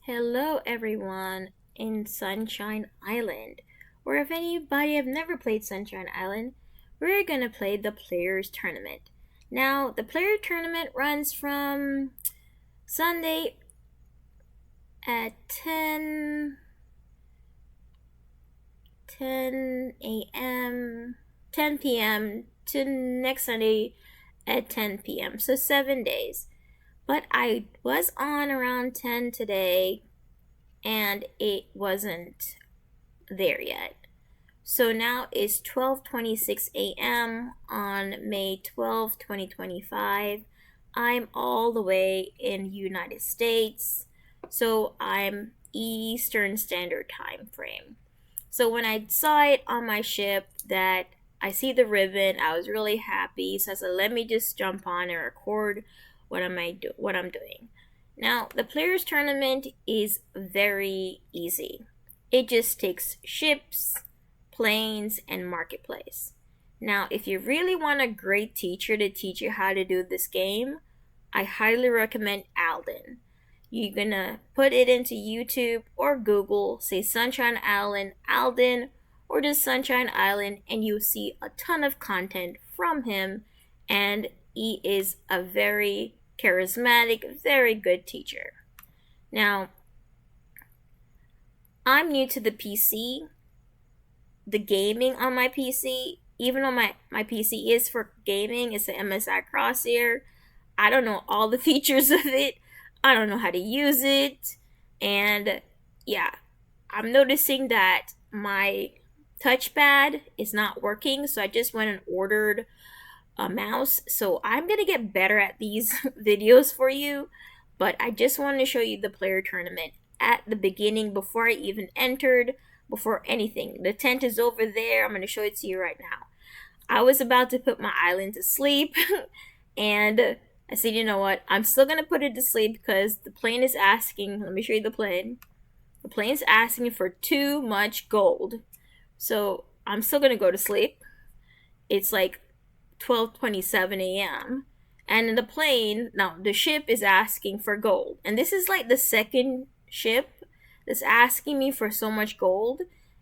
Hello everyone in Sunshine Island. Or if anybody have never played Sunshine Island, we're gonna play the Players Tournament. Now, the Player Tournament runs from Sunday at 10 a.m., 10 p.m. to next Sunday at 10 p.m. So 7 days. But I was on around 10 today and it wasn't there yet. So now it's 12:26 a.m. on May 12th, 2025. I'm all the way in United States. So I'm Eastern Standard Time frame. So when I saw it on my ship that I see the ribbon, I was really happy. So I said, let me just jump on and record what I'm doing. Now, the Players Tournament is very easy. It just takes ships, planes, and marketplace. Now, if you really want a great teacher to teach you how to do this game, I highly recommend Alden. You're gonna put it into YouTube or Google, say Sunshine Island Alden, or just Sunshine Island, and you'll see a ton of content from him, and he is a very charismatic, very good teacher. Now, I'm new to the PC, the gaming on my PC, even though my PC is for gaming, it's an MSI Crosshair. I don't know all the features of it. I don't know how to use it. And yeah, I'm noticing that my touchpad is not working, so I just went and ordered a mouse. So I'm gonna get better at these videos for you, but I just wanted to show you the Player Tournament at the beginning before I even entered, before anything. The tent is over there. I'm gonna show it to you right now. I was about to put my island to sleep and I said, you know what, I'm still gonna put it to sleep because the plane is asking, let me show you the plane. The plane's asking for too much gold. So I'm still gonna go to sleep. It's like 12:27 a.m. And in the plane, now the ship is asking for gold. And this is like the second ship that's asking me for so much gold.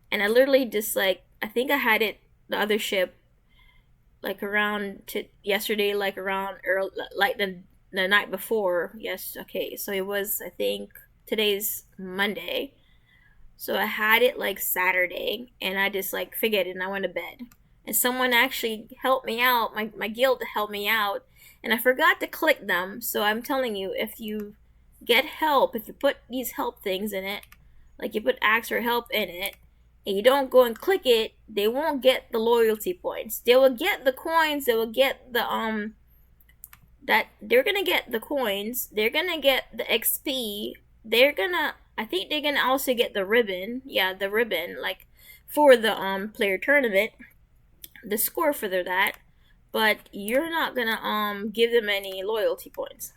And I literally just I think I had it, the other ship, like around yesterday, like around early, like the night before. Yes, okay. So it was, I think, today's Monday. So I had it like Saturday and I just forget it and I went to bed. And someone actually helped me out, my guild helped me out, and I forgot to click them. So I'm telling you, if you get help, if you put these help things in it, like you put ask for help in it, and you don't go and click it, they won't get the loyalty points. They will get the coins, they will get the that they're gonna get the coins, they're gonna get the XP, I think they're gonna also get the ribbon. Yeah, the ribbon, like for the player tournament, the score for that, but you're not gonna give them any loyalty points.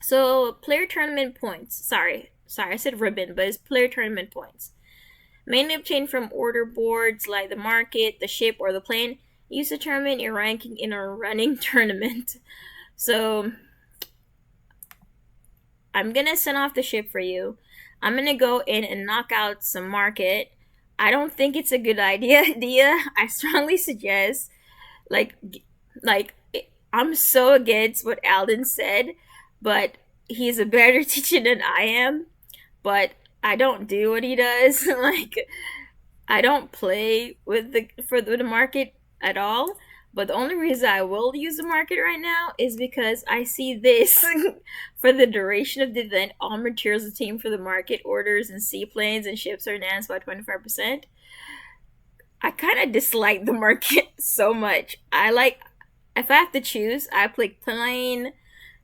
So player tournament points. Sorry, I said ribbon, but it's player tournament points. Mainly obtained from order boards like the market, the ship, or the plane. Use to determine your ranking in a running tournament. So I'm gonna send off the ship for you. I'm gonna go in and knock out some market. I don't think it's a good idea. I strongly suggest, like, I'm so against what Alden said, but he's a better teacher than I am. But I don't do what he does. I don't play with the market at all. But the only reason I will use the market right now is because I see this. For the duration of the event, all materials obtained for the market orders and seaplanes and ships are enhanced by 25%. I kind of dislike the market so much. If I have to choose, I play plane,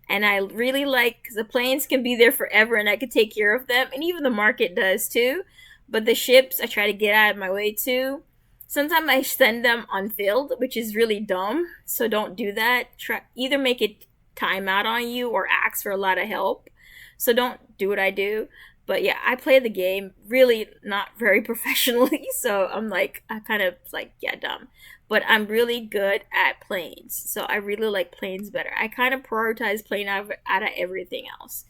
and I really because the planes can be there forever and I can take care of them, and even the market does too. But the ships, I try to get out of my way too. Sometimes I send them on field, which is really dumb. So don't do that. Either make it time out on you or ask for a lot of help. So don't do what I do. But yeah, I play the game really not very professionally. So I kind of yeah, dumb. But I'm really good at planes. So I really like planes better. I kind of prioritize plane out of everything else.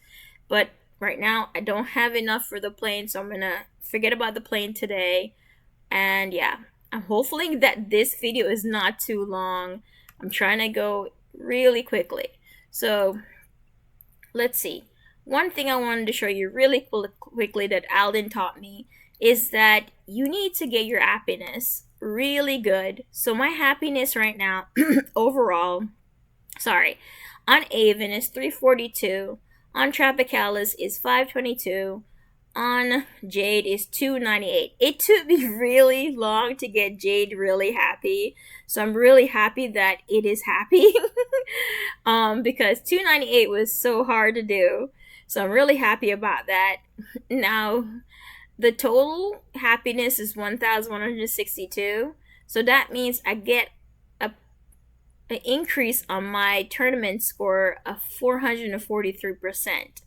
But right now I don't have enough for the plane, so I'm gonna forget about the plane today. And yeah, I'm hoping that this video is not too long. I'm trying to go really quickly. So let's see. One thing I wanted to show you really quickly that Alden taught me is that you need to get your happiness really good. So my happiness right now, overall, on Avon is 342, on Tropicalis is 522, on Jade is 298. It took me really long to get Jade really happy, so I'm really happy that it is happy. Because 298 was so hard to do, so I'm really happy about that. Now, the total happiness is 1,162, so that means I get an increase on my tournament score of 443%.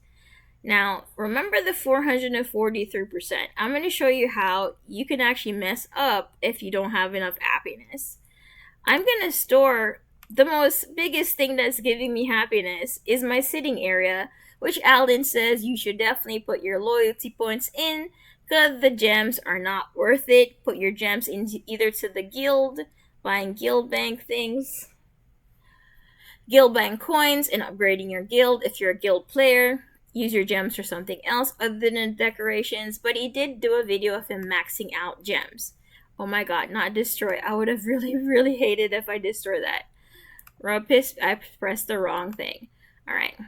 Now, remember the 443%. I'm going to show you how you can actually mess up if you don't have enough happiness. I'm going to store the most biggest thing that's giving me happiness is my sitting area, which Alden says you should definitely put your loyalty points in because the gems are not worth it. Put your gems into either to the guild, buying guild bank things, guild bank coins, and upgrading your guild if you're a guild player. Use your gems for something else other than decorations, but he did do a video of him maxing out gems. Oh my god, not destroy. I would have really hated if I destroy that. I pressed the wrong thing. Alright.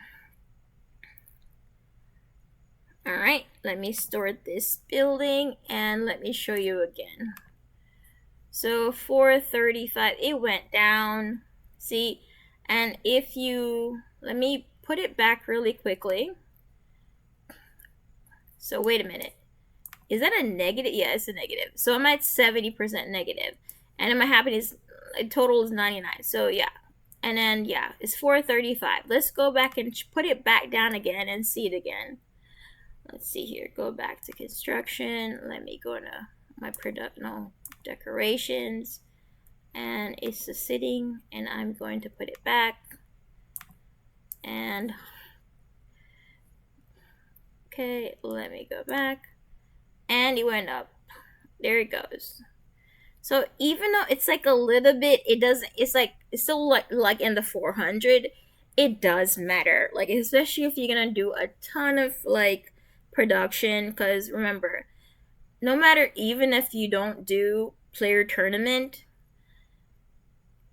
Alright, let me store this building and let me show you again. So 435, it went down. See, and if you, let me put it back really quickly. So wait a minute. Is that a negative? Yeah, it's a negative. So I'm at 70% negative. And then my happiness total is 99. So yeah. And then yeah, it's 435. Let's go back and put it back down again and see it again. Let's see here. Go back to construction. Let me go to my decorations. And it's the sitting. And I'm going to put it back. And okay, let me go back. And it went up. There it goes. So even though it's like a little bit, it's still like in the 400, it does matter. Like, especially if you're gonna do a ton of like production, because remember, no matter, even if you don't do player tournament,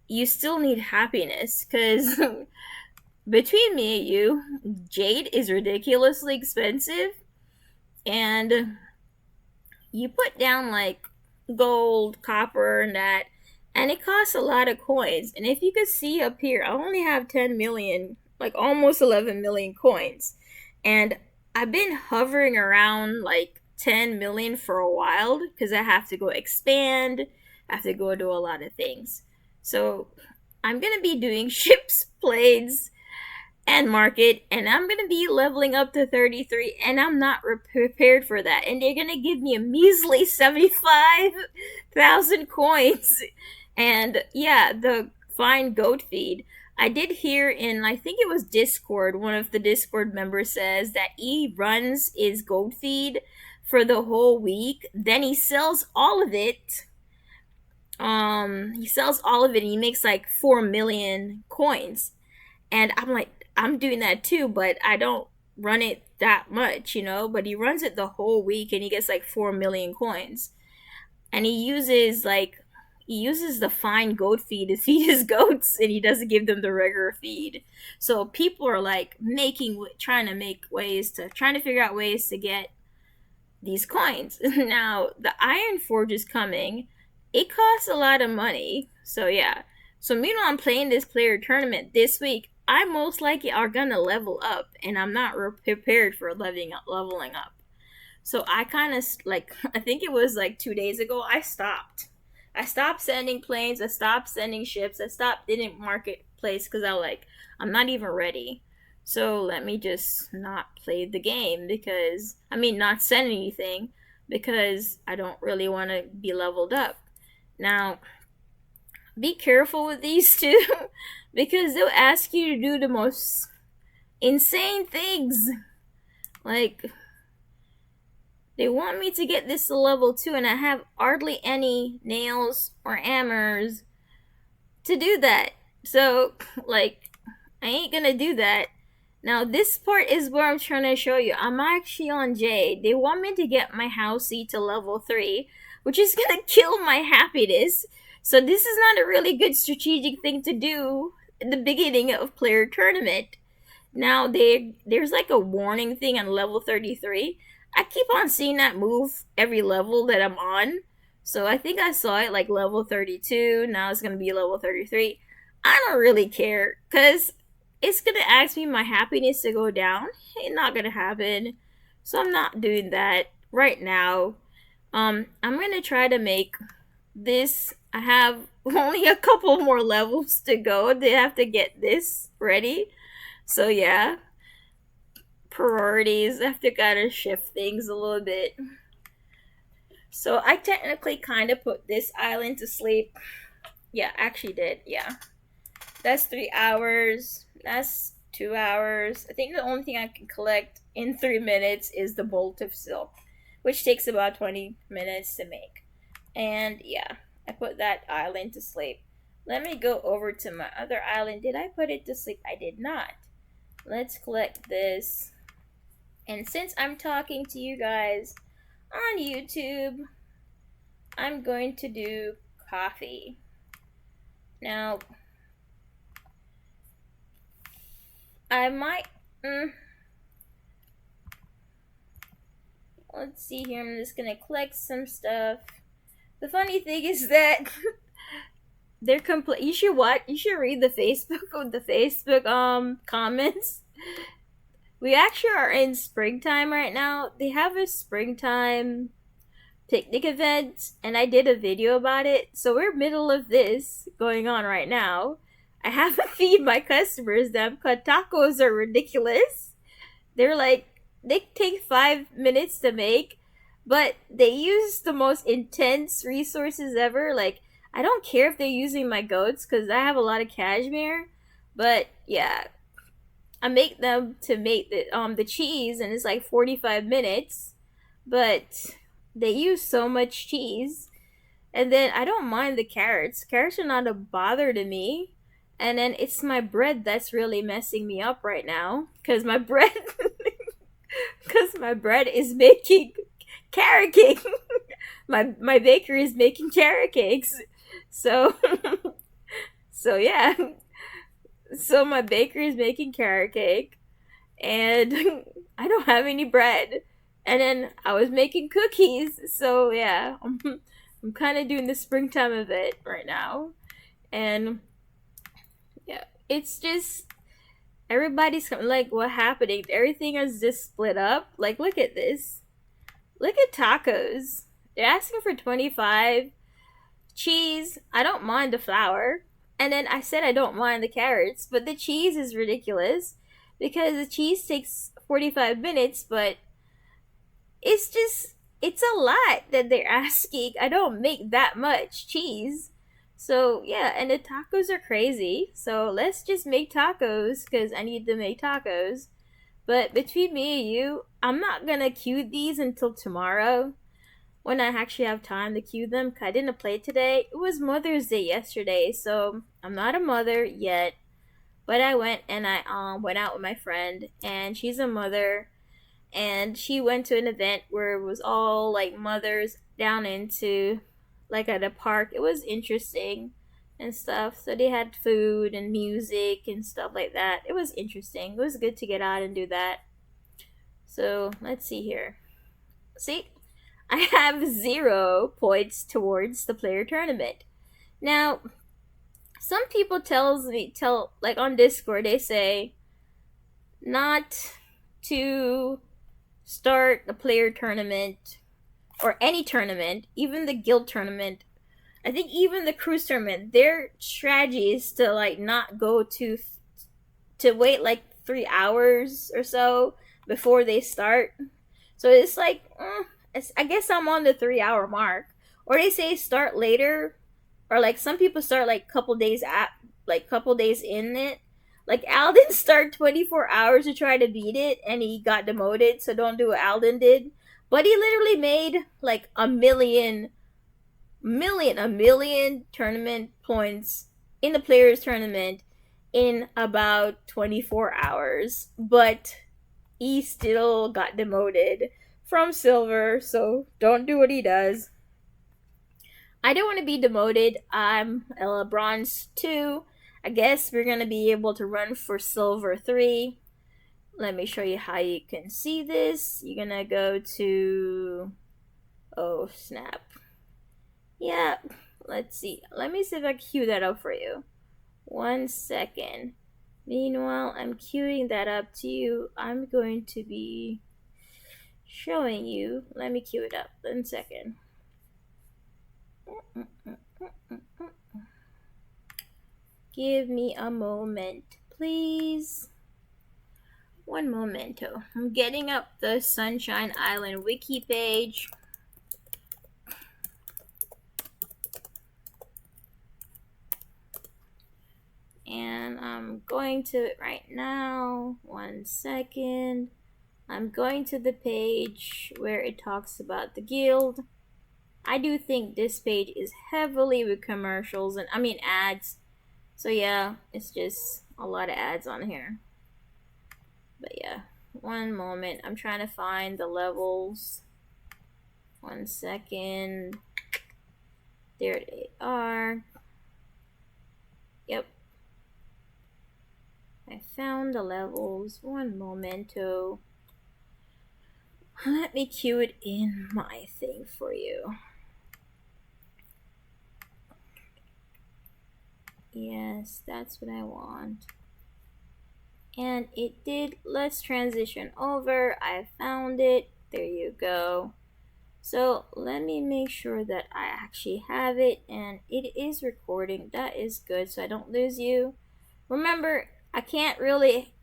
you still need happiness, because between me and you, Jade is ridiculously expensive, and you put down like gold, copper, and that, and it costs a lot of coins. And if you could see up here, I only have 10 million, like almost 11 million coins, and I've been hovering around like 10 million for a while because I have to go expand, I have to go do a lot of things. So I'm gonna be doing ships, planes, and market, and I'm gonna be leveling up to 33, and I'm not prepared for that, and they're gonna give me a measly 75,000 coins. And yeah, the fine goat feed, I did hear in, I think it was Discord, one of the Discord members says that he runs his goat feed for the whole week, then he sells all of it. He sells all of it and he makes like 4 million coins. And I'm like, I'm doing that too, but I don't run it that much, you know, but he runs it the whole week and he gets like 4 million coins. And he uses the fine goat feed to feed his goats, and he doesn't give them the regular feed. So people are like trying to figure out ways to get these coins. Now the Iron Forge is coming. It costs a lot of money. So yeah. So meanwhile, I'm playing this player tournament this week. I most likely are gonna level up, and I'm not prepared for leveling up. So I kind of like, I think it was like 2 days ago, I stopped sending planes, I stopped sending ships, didn't marketplace because I'm not even ready. So let me just not play the game not send anything, because I don't really want to be leveled up. Now, be careful with these two because they'll ask you to do the most insane things. Like, they want me to get this to level 2, and I have hardly any nails or hammers to do that. So, like, I ain't gonna do that. Now, this part is where I'm trying to show you. I'm actually on J. They want me to get my housey to level 3, which is gonna kill my happiness. So, this is not a really good strategic thing to do in the beginning of player tournament. Now, there's like a warning thing on level 33. I keep on seeing that move every level that I'm on. So, I think I saw it like level 32. Now it's gonna be level 33. I don't really care because it's gonna ask me my happiness to go down. It's not gonna happen. So I'm not doing that right now. I'm gonna try to make this. I have only a couple more levels to go. They have to get this ready. So yeah. Priorities. I have to kind of shift things a little bit. So I technically kind of put this island to sleep. Yeah, actually did. Yeah. That's 3 hours. That's 2 hours. I think the only thing I can collect in 3 minutes is the bolt of silk, which takes about 20 minutes to make. And yeah, I put that island to sleep. Let me go over to my other island. Did I put it to sleep? I did not. Let's collect this. And since I'm talking to you guys on YouTube, I'm going to do coffee. Now, I might. Let's see here. I'm just gonna collect some stuff. The funny thing is that they're complete. You should what? You should read the Facebook comments. We actually are in springtime right now. They have a springtime picnic event, and I did a video about it. So we're middle of this going on right now. I have to feed my customers them because tacos are ridiculous. They're like, they take 5 minutes to make, but they use the most intense resources ever. Like, I don't care if they're using my goats because I have a lot of cashmere, but yeah, I make them to make the cheese, and it's like 45 minutes, but they use so much cheese. And then I don't mind the carrots. Carrots are not a bother to me. And then it's my bread that's really messing me up right now because my bread is making carrot cake. my bakery is making carrot cakes. So so yeah. So my bakery is making carrot cake and I don't have any bread. And then I was making cookies. So yeah, I'm kind of doing the springtime event right now. And yeah, it's just everybody's like, what happening? Everything is just split up. Like, look at this. Look at tacos. They're asking for 25. Cheese. I don't mind the flour. And then I said I don't mind the carrots, but the cheese is ridiculous because the cheese takes 45 minutes, but it's a lot that they're asking. I don't make that much cheese. So yeah, and the tacos are crazy. So let's just make tacos because I need to make tacos. But between me and you, I'm not gonna queue these until tomorrow when I actually have time to queue them. Cause I didn't play today. It was Mother's Day yesterday, so I'm not a mother yet. But I went and I went out with my friend, and she's a mother, and she went to an event where it was all like mothers down into like at a park. It was interesting and stuff. So they had food and music and stuff like that. It was interesting. It was good to get out and do that. So let's see here. See, I have 0 points towards the player tournament. Now, some people tell like on Discord, they say not to start a player tournament or any tournament, even the guild tournament. I think even the cruise tournament, their strategy is to like not go to wait like 3 hours or so before they start. So it's like I guess I'm on the 3 hour mark. Or they say start later, or like some people start like couple days in it. Like Alden started 24 hours to try to beat it and he got demoted, so don't do what Alden did. But he literally made like a million tournament points in the players tournament in about 24 hours. But he still got demoted from silver, so don't do what he does. I don't want to be demoted. I'm a bronze 2. I guess we're going to be able to run for silver 3. Let me show you how you can see this. You're going to go to... Oh, snap. Yeah, let's see. Let me see if I can cue that up for you. 1 second. Meanwhile, I'm queuing that up to you. I'm going to be showing you. Let me cue it up. 1 second. Give me a moment, please. One momento. I'm getting up the Sunshine Island wiki page. And I'm going to it right now. 1 second. I'm going to the page where it talks about the guild. I do think this page is heavily with commercials and ads. So yeah, it's just a lot of ads on here. But yeah, 1 moment. I'm trying to find the levels. 1 second. There they are. Yep. I found the levels. 1 momento. Let me cue it in my thing for you. Yes, that's what I want. And it did. Let's transition over. I found it. There you go. So let me make sure that I actually have it and it is recording. That is good, so I don't lose you. Remember, I can't really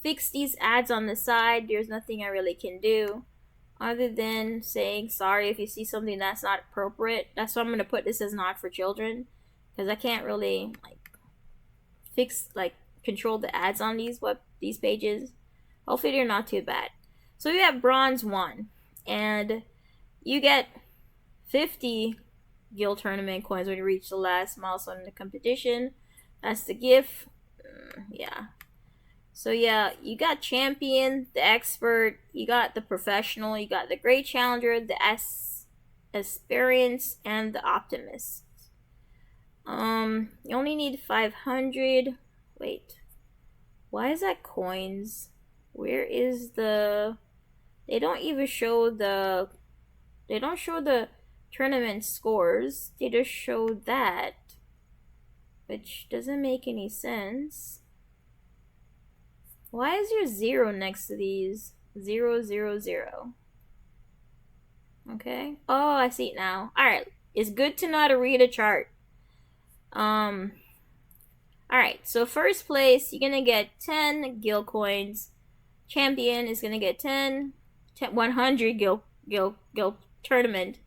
fix these ads on the side. There's nothing I really can do other than saying sorry if you see something that's not appropriate. That's why I'm gonna put this as not for children, because I can't really fix control the ads on these pages. Hopefully they're not too bad. So we have bronze 1, and you get 50 guild tournament coins when you reach the last milestone in the competition. That's the gift. Yeah. So yeah, you got champion, the expert, you got the professional, you got the great challenger, the experience, and the optimist. You only need 500. Wait, why is that coins? Where is the? They don't even show the. They don't show the tournament scores. They just show that, which doesn't make any sense. Why is there 0 next to these? 0, 0, 0. Okay. Oh, I see it now. Alright. It's good to know how to read a chart. Alright. So first place, you're going to get 10 guild coins. Champion is going to get 100 guild tournament.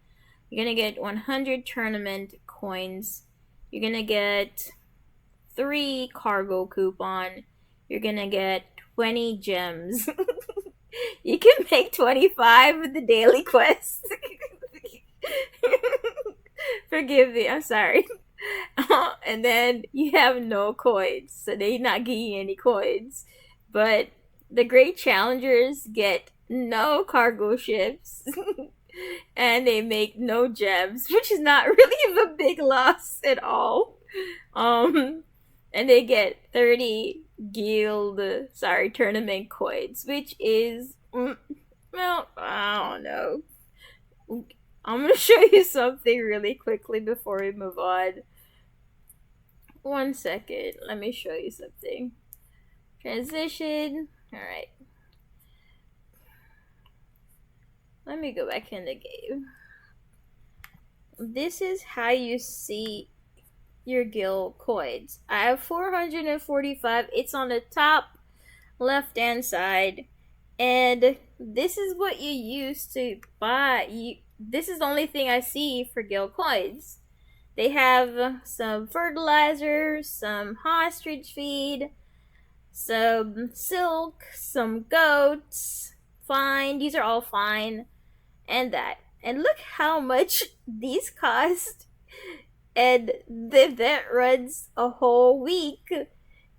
You're going to get 100 tournament coins. You're going to get 3 cargo coupon. You're going to get 20 gems. You can make 25 with the daily quest. Forgive me, I'm sorry. And then you have no coins, so they not giving you any coins. But the great challengers get no cargo ships. And they make no gems, which is not really a big loss at all. And they get 30 tournament coins, which is, well, I don't know. I'm gonna show you something really quickly before we move on. 1 second, let me show you something. Transition. Alright. Let me go back in the game. This is how you see your guild coins. I have 445. It's on the top left hand side, and this is what you use to buy. This is the only thing I see for guild coins. They have some fertilizer, some ostrich feed, some silk, some goats. Fine, these are all fine. And that. And look how much these cost. And the event runs a whole week.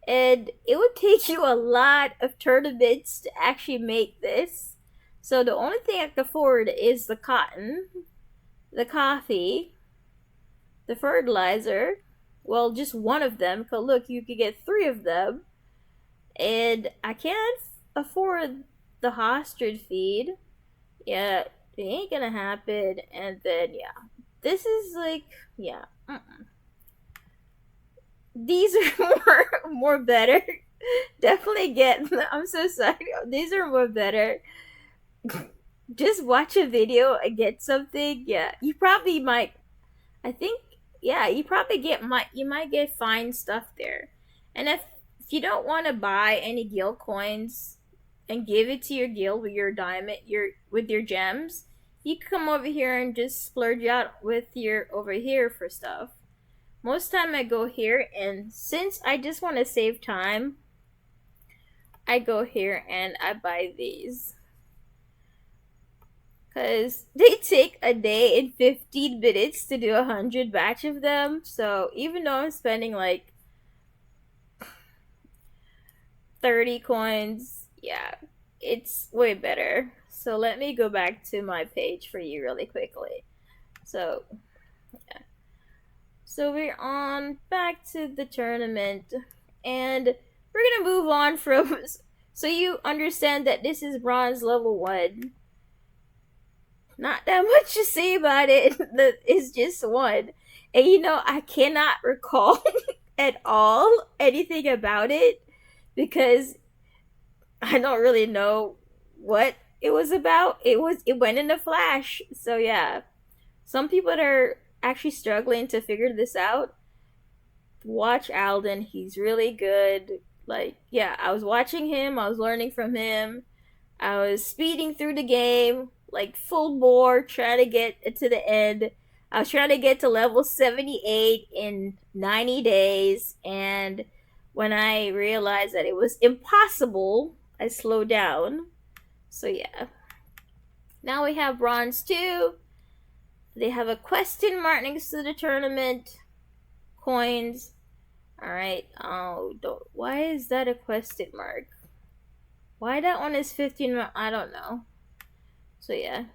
And it would take you a lot of tournaments to actually make this. So the only thing I can afford is the cotton, the coffee, the fertilizer. Well, just one of them. Cause look, you could get three of them. And I can't afford the hostage feed. Yeah, it ain't gonna happen. And then yeah, this is like yeah. These are more better. Definitely get. I'm so sorry. These are more better. Just watch a video and get something. Yeah, you probably might. I think yeah, you probably might get fine stuff there. And if you don't want to buy any guild coins and give it to your guild with your diamond, with your gems, you can come over here and just splurge out with your over here for stuff. Most time I go here, and since I just want to save time, I go here and I buy these. Because they take a day and 15 minutes to do 100 batch of them. So even though I'm spending like 30 coins, yeah, it's way better. So let me go back to my page for you really quickly. So, yeah. So we're on back to the tournament. And we're going to move on from... So you understand that this is bronze level 1. Not that much to say about it. It's just 1. And you know, I cannot recall at all anything about it because I don't really know what it was about. It went in a flash. So yeah. Some people that are actually struggling to figure this out, watch Alden. He's really good. Like, yeah, I was watching him, I was learning from him. I was speeding through the game, like full bore, trying to get to the end. I was trying to get to level 78 in 90 days, and when I realized that it was impossible, I slowed down. So yeah. Now we have bronze 2. They have a question mark next to the tournament. Coins. Alright. Oh, why is that a question mark? Why that one is 15? I don't know. So yeah.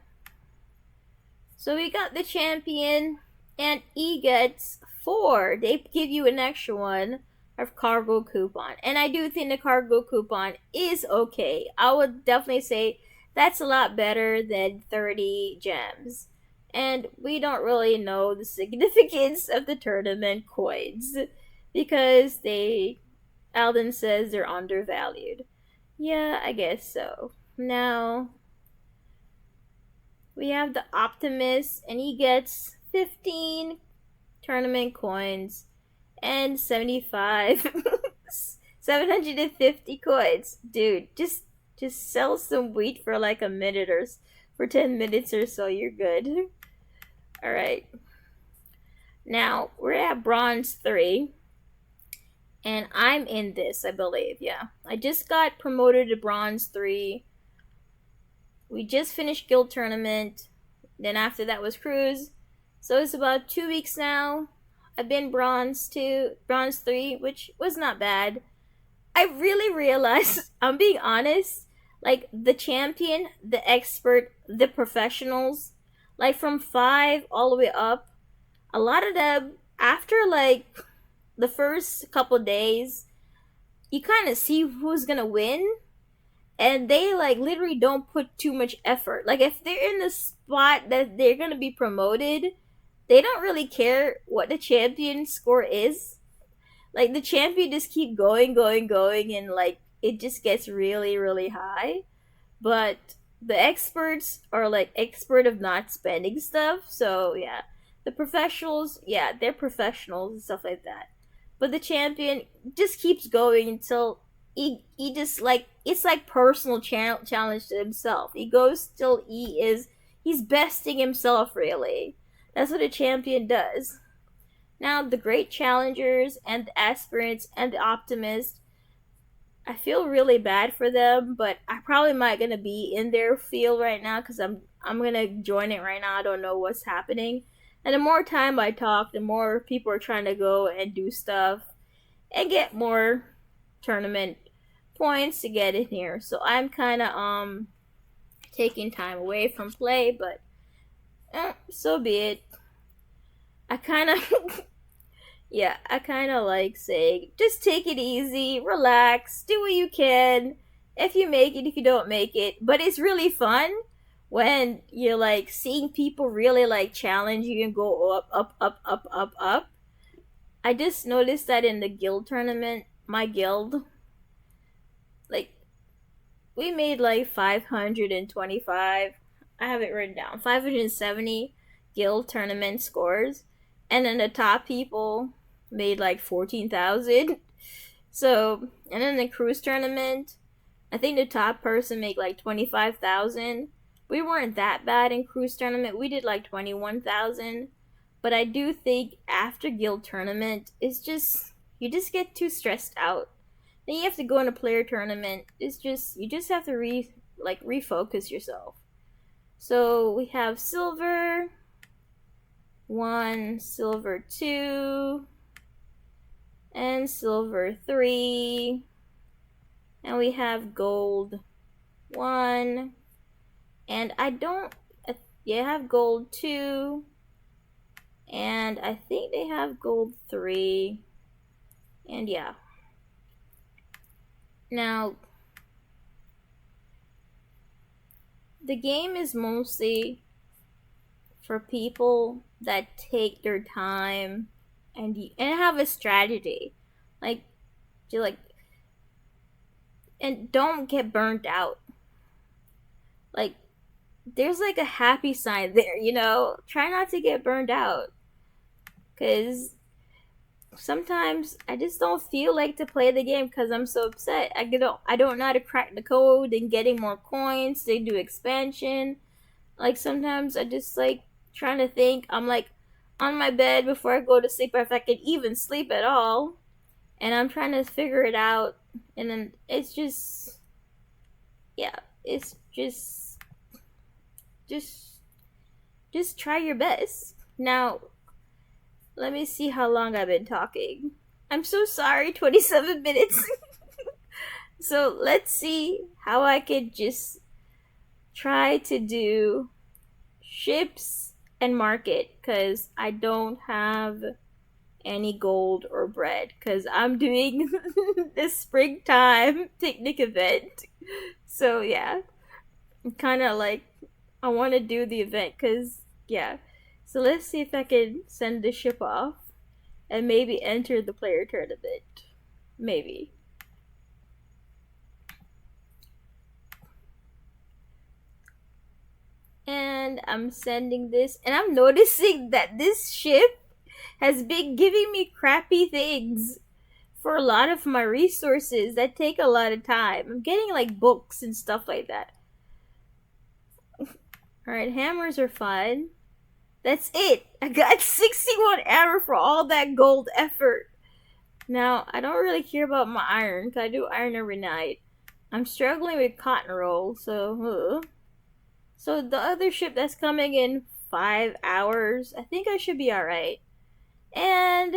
So we got the champion, and he gets 4. They give you an extra one of cargo coupon, and I do think the cargo coupon is okay. I would definitely say that's a lot better than 30 gems. And we don't really know the significance of the tournament coins because Alden says they're undervalued. Yeah, I guess so. Now we have the Optimist, and he gets 15 tournament coins and 750 coins. Dude, just sell some wheat for like a minute or for 10 minutes or so. You're good. All right. Now we're at bronze 3. And I'm in this, I believe. Yeah. I just got promoted to bronze 3. We just finished guild tournament. Then after that was cruise. So it's about 2 weeks now. I've been bronze 3, which was not bad. I really realized, I'm being honest, like the champion, the expert, the professionals, like from 5 all the way up, a lot of them, after like the first couple days, you kind of see who's gonna win, and they like literally don't put too much effort. Like if they're in the spot that they're gonna be promoted, they don't really care what the champion score is. Like the champion just keep going, and like it just gets really, really high. But the experts are like expert of not spending stuff. So yeah, the professionals, yeah, they're professionals and stuff like that. But the champion just keeps going until he just like, it's like personal challenge to himself. He goes till he's besting himself really. That's what a champion does. Now the great challengers and the aspirants and the optimists, I feel really bad for them, but I probably might gonna be in their field right now because I'm gonna join it right now. I don't know what's happening, and the more time I talk, the more people are trying to go and do stuff and get more tournament points to get in here. So I'm kind of taking time away from play, but so be it. I kind of yeah, I kind of like saying just take it easy, relax, do what you can. If you make it, if you don't make it, but it's really fun when you're like seeing people really like challenge you and go up, up, up, up, up, up. I just noticed that in the guild tournament, my guild, like we made like 525. I have it written down. 570 guild tournament scores, and then the top people made like 14,000. So, and then the cruise tournament, I think the top person made like 25,000. We weren't that bad in cruise tournament. We did like 21,000. But I do think after guild tournament, it's just you just get too stressed out. Then you have to go in a player tournament. It's just you just have to refocus yourself. So we have silver 1, silver 2, and silver 3, and we have gold 1, and I don't. Yeah, have gold 2, and I think they have gold 3, and yeah. Now, the game is mostly for people that take their time and have a strategy, like and don't get burnt out. Like there's like a happy sign there, Try not to get burned out, because sometimes I just don't feel like to play the game because I'm so upset. I don't know how to crack the code and getting more coins. They do expansion. Like sometimes I just like trying to think. I'm like on my bed before I go to sleep, if I can even sleep at all, and I'm trying to figure it out. And then it's just, yeah, it's just just try your best. Now, let me see how long I've been talking. I'm so sorry, 27 minutes. So let's see how I could just try to do ships and market, because I don't have any gold or bread because I'm doing the springtime picnic event. So yeah, I'm kind of like I want to do the event because yeah. So let's see if I can send the ship off and maybe enter the player tournament. Maybe. And I'm sending this, and I'm noticing that this ship has been giving me crappy things for a lot of my resources that take a lot of time. I'm getting like books and stuff like that. Alright, hammers are fun. That's it. I got 61 armor for all that gold effort. Now, I don't really care about my iron, because I do iron every night. I'm struggling with cotton roll, so... So the other ship that's coming in 5 hours, I think I should be alright. And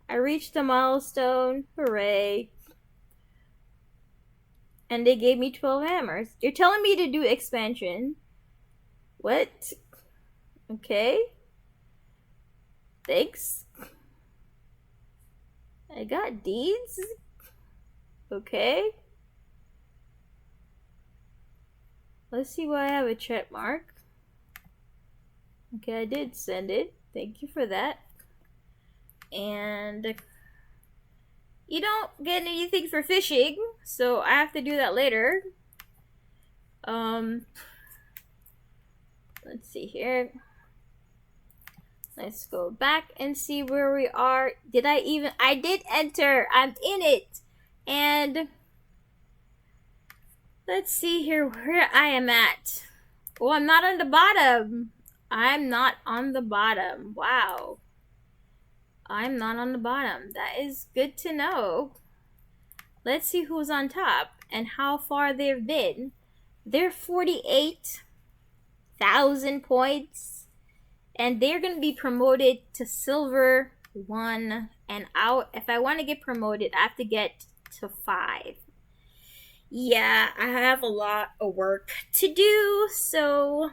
I reached the milestone. Hooray. And they gave me 12 hammers. You're telling me to do expansion. What? Okay. Thanks. I got deeds? Okay. Let's see why I have a check mark. Okay, I did send it. Thank you for that. And you don't get anything for fishing, so I have to do that later. Let's see here. Let's go back and see where we are. I did enter. I'm in it. And let's see here where I am at. Oh, I'm not on the bottom. I'm not on the bottom. Wow. I'm not on the bottom. That is good to know. Let's see who's on top and how far they've been. They're 48,000 points, and they're going to be promoted to silver 1. And if I want to get promoted, I have to get to 5. Yeah, I have a lot of work to do, so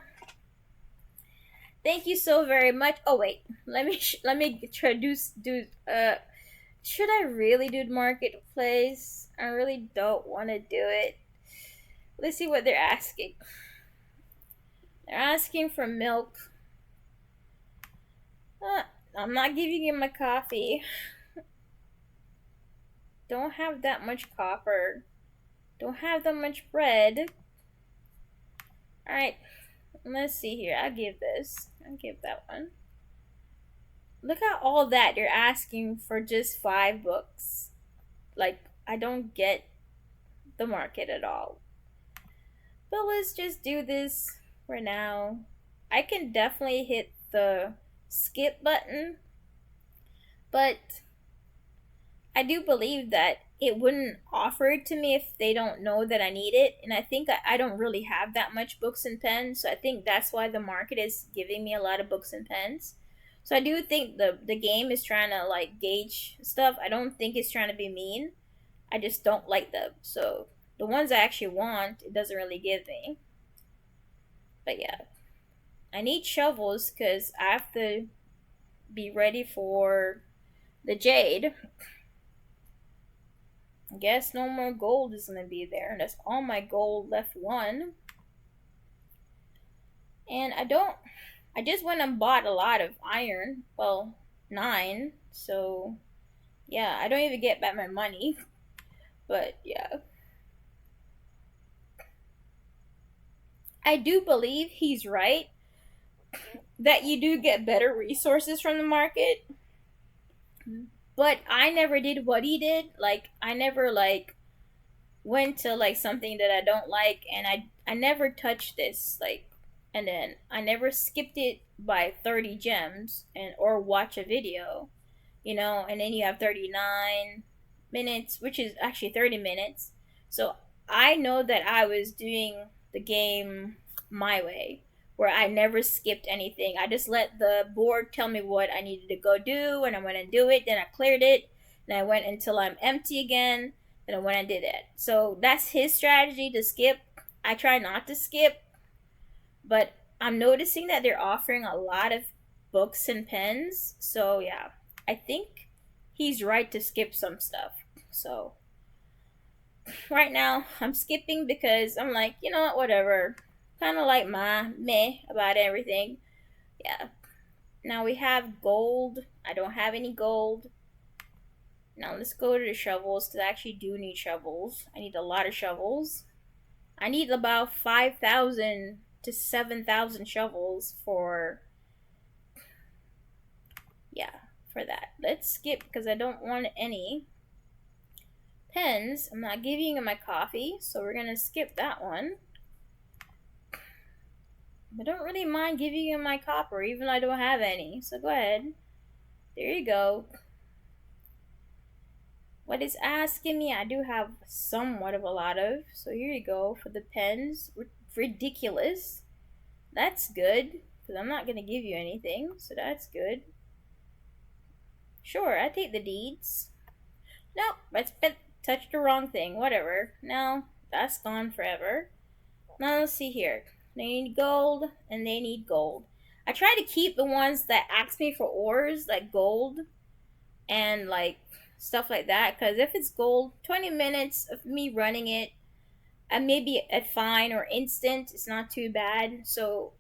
thank you so very much. Oh wait, let me introduce should I really do marketplace? I really don't want to do it. Let's see what they're asking. They're asking for milk. I'm not giving you my coffee. Don't have that much copper. Don't have that much bread. Alright, let's see here. I'll give this. I'll give that one. Look at all that you're asking for just 5 books. Like, I don't get the market at all. But let's just do this for now. I can definitely hit the skip button, but I do believe that it wouldn't offer it to me if they don't know that I need it. And I think I don't really have that much books and pens, so I think that's why the market is giving me a lot of books and pens. So I do think the game is trying to like gauge stuff. I don't think it's trying to be mean. I just don't like them. So the ones I actually want, it doesn't really give me. But yeah, I need shovels because I have to be ready for the jade. I guess no more gold is gonna be there. That's all my gold left 1. And I just went and bought a lot of iron. Well, 9. So yeah, I don't even get back my money. But yeah. I do believe he's right that you do get better resources from the market. But I never did what he did. Like, I never like went to like something that I don't like, and I never touched this, like, and then I never skipped it by 30 gems and or watch a video, and then you have 39 minutes, which is actually 30 minutes. So I know that I was doing the game my way, where I never skipped anything. I just let the board tell me what I needed to go do, and I went and do it. Then I cleared it, and I went until I'm empty again. Then I went and did it. So that's his strategy to skip. I try not to skip, but I'm noticing that they're offering a lot of books and pens. So yeah, I think he's right to skip some stuff. So right now I'm skipping because I'm like, you know what, whatever. Kind of like meh about everything. Yeah. Now we have gold. I don't have any gold. Now let's go to the shovels, because I actually do need shovels. I need a lot of shovels. I need about 5,000 to 7,000 shovels for that. Let's skip because I don't want any pens. I'm not giving him my coffee, so we're gonna skip that one. I don't really mind giving him my copper, even though I don't have any. So go ahead. There you go. What it's asking me, I do have somewhat of a lot of. So here you go for the pens. Ridiculous. That's good, because I'm not going to give you anything. So that's good. Sure, I take the deeds. Nope, I touched the wrong thing. Whatever. No, that's gone forever. Now let's see here. They need gold, and they need gold. I try to keep the ones that ask me for ores, like gold, and like stuff like that. Because if it's gold, 20 minutes of me running it, and maybe at fine or instant, it's not too bad. So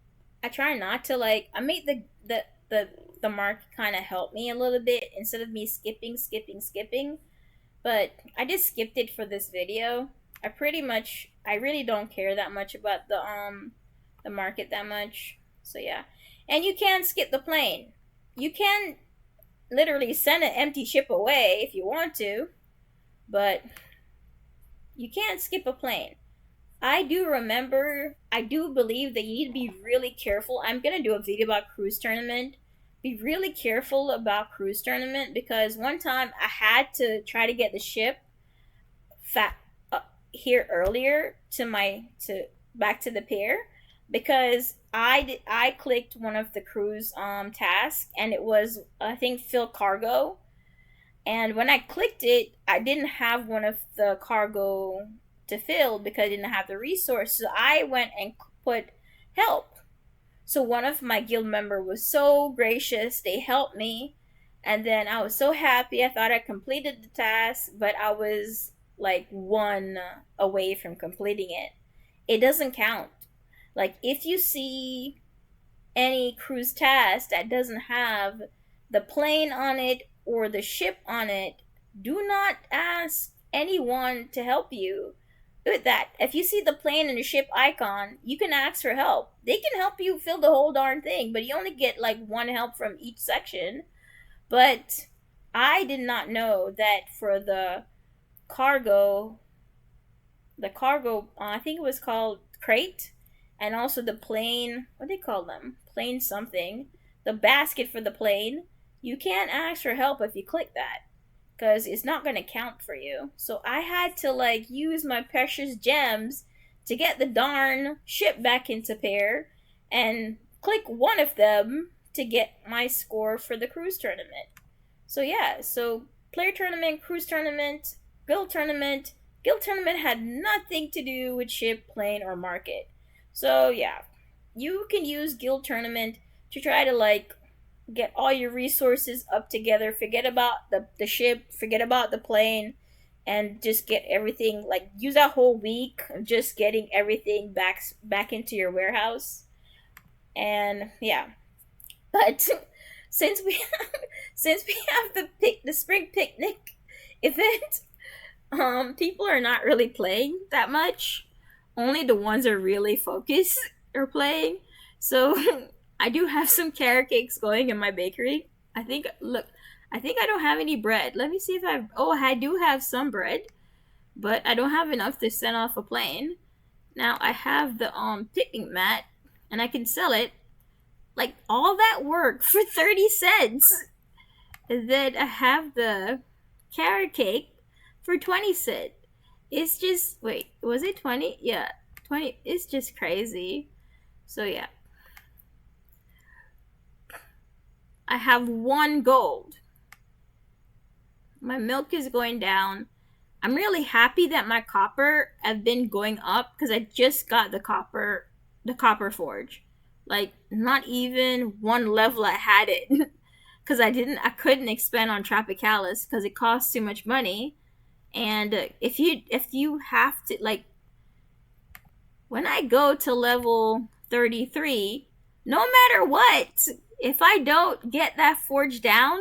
I try not to like. I make the mark kind of help me a little bit instead of me skipping. But I just skipped it for this video. I really don't care that much about the market that much. So yeah. And you can skip the plane. You can literally send an empty ship away if you want to, but you can't skip a plane. I do believe that you need to be really careful. I'm gonna do a video about cruise tournament. Be really careful about cruise tournament, because one time I had to try to get the ship fa- here earlier to my to back to the pair because I clicked one of the cruise tasks and it was I think fill cargo, and when I clicked it I didn't have one of the cargo to fill because I didn't have the resource, so I went and put help. So one of my guild member was so gracious. They helped me. And then I was so happy. I thought I completed the task, but I was like one away from completing it. It doesn't count. Like if you see any cruise task that doesn't have the plane on it or the ship on it, do not ask anyone to help you with that. If you see the plane and the ship icon, you can ask for help. They can help you fill the whole darn thing, but you only get like one help from each section. But I did not know that for cargo, I think it was called crate, and also the plane, what do they call them? Plane something. The basket for the plane. You can't ask for help if you click that because it's not going to count for you. So I had to like use my precious gems to get the darn ship back into pair and click one of them to get my score for the cruise tournament. So yeah, so player tournament, cruise tournament, guild tournament. Guild tournament had nothing to do with ship, plane, or market. So yeah, you can use guild tournament to try to like get all your resources up together, forget about the ship, forget about the plane, and just get everything, like use that whole week of just getting everything back into your warehouse. And yeah, but since we since we have the spring picnic event, people are not really playing that much. Only the ones that are really focused are playing. So I do have some carrot cakes going in my bakery. I think look, I think I don't have any bread. Let me see if I oh I do have some bread, but I don't have enough to send off a plane. Now I have the picnic mat and I can sell it. Like all that work for 30 cents. And then I have the carrot cake for 20 cents. It's just wait, was it 20? Yeah, 20. It's just crazy. So yeah, I have one gold. My milk is going down. I'm really happy that my copper have been going up because I just got the copper forge. Like not even one level I had it because I couldn't expand on Tropicalis because it costs too much money. And if you have to like when I go to level 33, no matter what, if I don't get that forge down,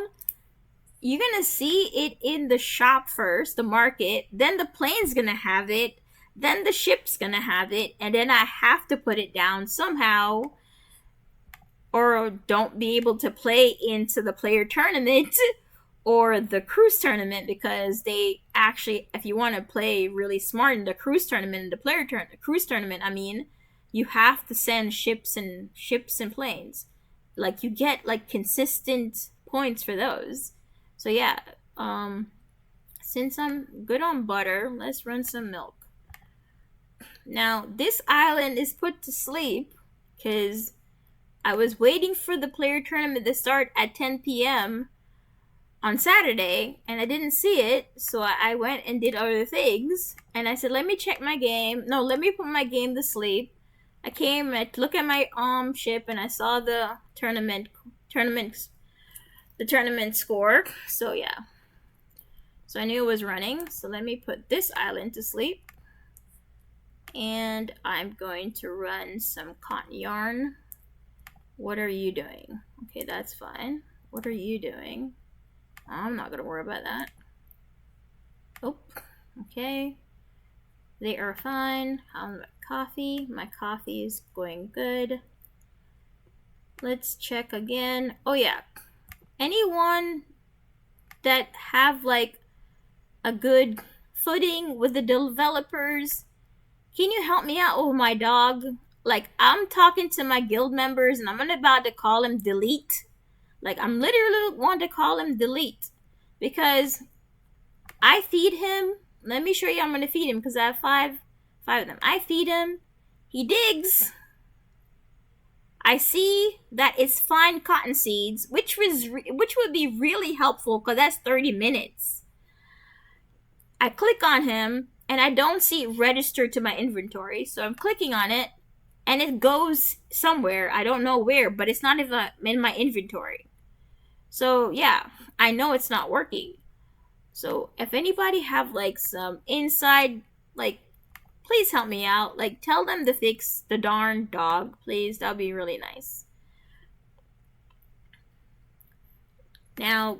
you're gonna see it in the shop first, the market, then the plane's gonna have it, then the ship's gonna have it, and then I have to put it down somehow or don't be able to play into the player tournament or the cruise tournament because they actually, if you want to play really smart in the cruise tournament and the cruise tournament, I mean, you have to send ships and planes. Like you get like consistent points for those. So yeah, since I'm good on butter, let's run some milk. Now this island is put to sleep because I was waiting for the player tournament to start at 10 p.m. on Saturday and I didn't see it, so I went and did other things. And I said, let me check my game. No, let me put my game to sleep. I came and look at my ship and I saw the tournament score. So yeah. So I knew it was running. So let me put this island to sleep. And I'm going to run some cotton yarn. What are you doing? Okay, that's fine. What are you doing? I'm not gonna worry about that. Oh, okay. They are fine. How's my coffee? My coffee is going good. Let's check again. Oh yeah. Anyone that have like a good footing with the developers, can you help me out with my dog? Like I'm talking to my guild members and I'm about to call him delete. Like I'm literally want to call him delete because I feed him let me show you how I'm gonna feed him because I have five of them. I feed him. He digs. I see that it's fine cotton seeds, which would be really helpful because that's 30 minutes. I click on him and I don't see it registered to my inventory, so I'm clicking on it and it goes somewhere. I don't know where, but it's not even in my inventory. So yeah, I know it's not working. So if anybody have like some inside, like, please help me out. Like, tell them to fix the darn dog, please. That'd be really nice. Now,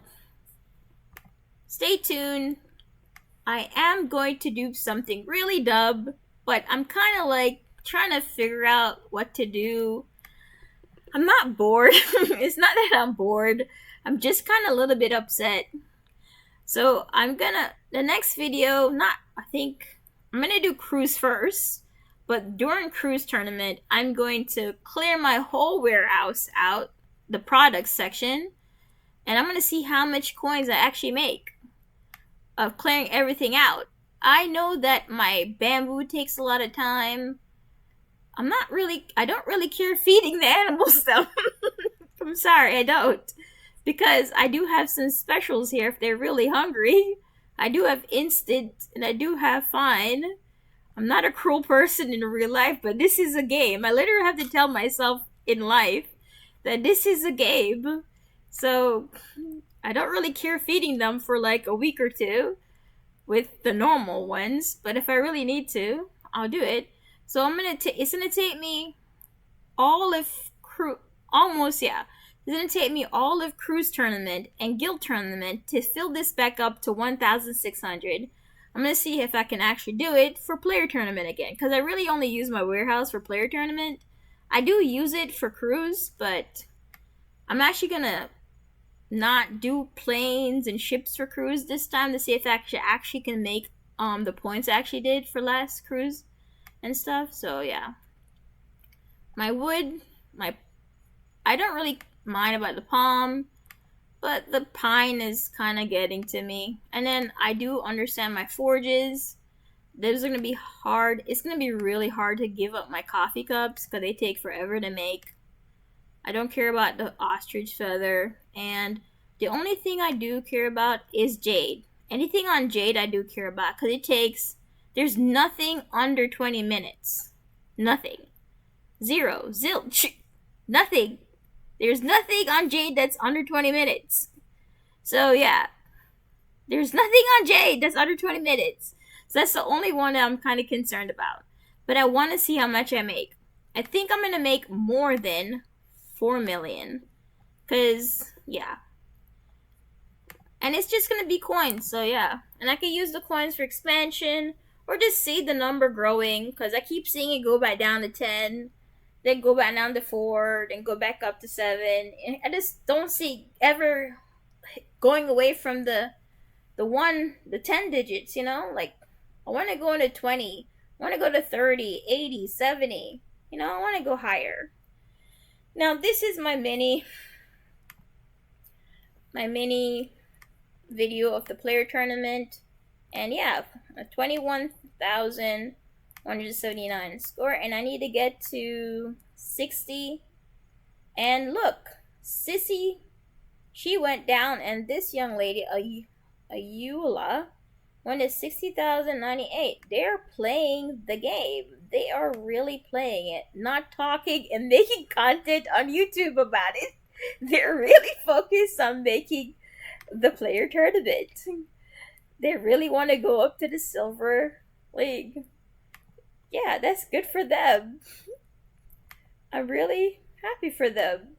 stay tuned. I am going to do something really dumb, but I'm kind of like trying to figure out what to do. I'm not bored. It's not that I'm bored. I'm just kind of a little bit upset. So the next video, I'm gonna do cruise first, but during cruise tournament, I'm going to clear my whole warehouse out, the products section, and I'm gonna see how much coins I actually make of clearing everything out. I know that my bamboo takes a lot of time. I don't really care feeding the animals though. I'm sorry, I don't. Because I do have some specials here if they're really hungry. I do have instant and I do have fine. I'm not a cruel person in real life, but this is a game. I literally have to tell myself in life that this is a game. So I don't really care feeding them for like a week or two with the normal ones, but if I really need to, I'll do it. So it's gonna take me all of it's gonna take me all of cruise tournament and guild tournament to fill this back up to 1,600. I'm gonna see if I can actually do it for player tournament again, because I really only use my warehouse for player tournament. I do use it for cruise, but I'm actually gonna not do planes and ships for cruise this time to see if I actually can make the points I actually did for last cruise and stuff. So yeah, my wood, I don't really mind about the palm, but the pine is kind of getting to me. And then I do understand my forges. Those are gonna be hard. It's gonna be really hard to give up my coffee cups because they take forever to make. I don't care about the ostrich feather, and the only thing I do care about is jade. Anything on jade I do care about because there's nothing under 20 minutes. Nothing. Zero. Zilch. Nothing. There's nothing on jade that's under 20 minutes. So yeah, there's nothing on jade that's under 20 minutes. So that's the only one that I'm kind of concerned about. But I want to see how much I make. I think I'm going to make more than 4 million. Because, yeah. And it's just going to be coins, so yeah. And I can use the coins for expansion, or just see the number growing, because I keep seeing it go back down to 10, then go back down to 4, then go back up to 7. And I just don't see ever going away from the 10 digits, you know? Like, I want to go into 20, I want to go to 30, 80, 70, you know? I want to go higher. Now, this is my mini video of the player tournament, and yeah, a 21,179 score, and I need to get to 60. And look, Sissy, she went down, and this young lady, Ayula, went to 60,098. They're playing the game. They are really playing it, not talking and making content on YouTube about it. They're really focused on making the player tournament. They really want to go up to the silver league. Yeah, that's good for them. I'm really happy for them.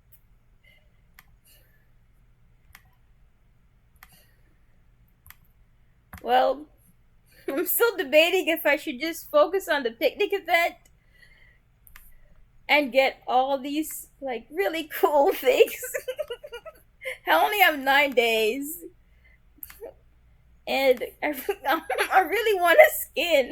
Well, I'm still debating if I should just focus on the picnic event and get all these like really cool things. I only have 9 days, and I really want a skin.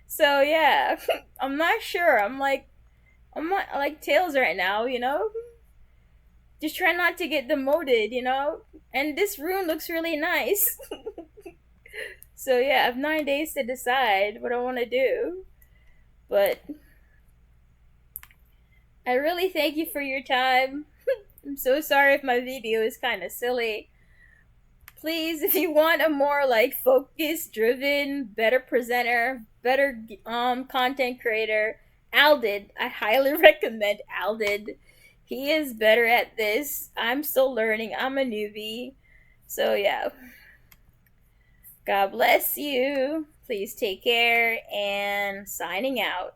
So yeah, I'm not sure. I'm like Tails right now, you know. Just try not to get demoted, And this rune looks really nice. So yeah, I have 9 days to decide what I want to do. But I really thank you for your time. I'm so sorry if my video is kind of silly. Please, if you want a more like focused, driven, better presenter, better content creator, Aldid, I highly recommend Aldid. He is better at this. I'm still learning. I'm a newbie. So yeah, God bless you. Please take care and signing out.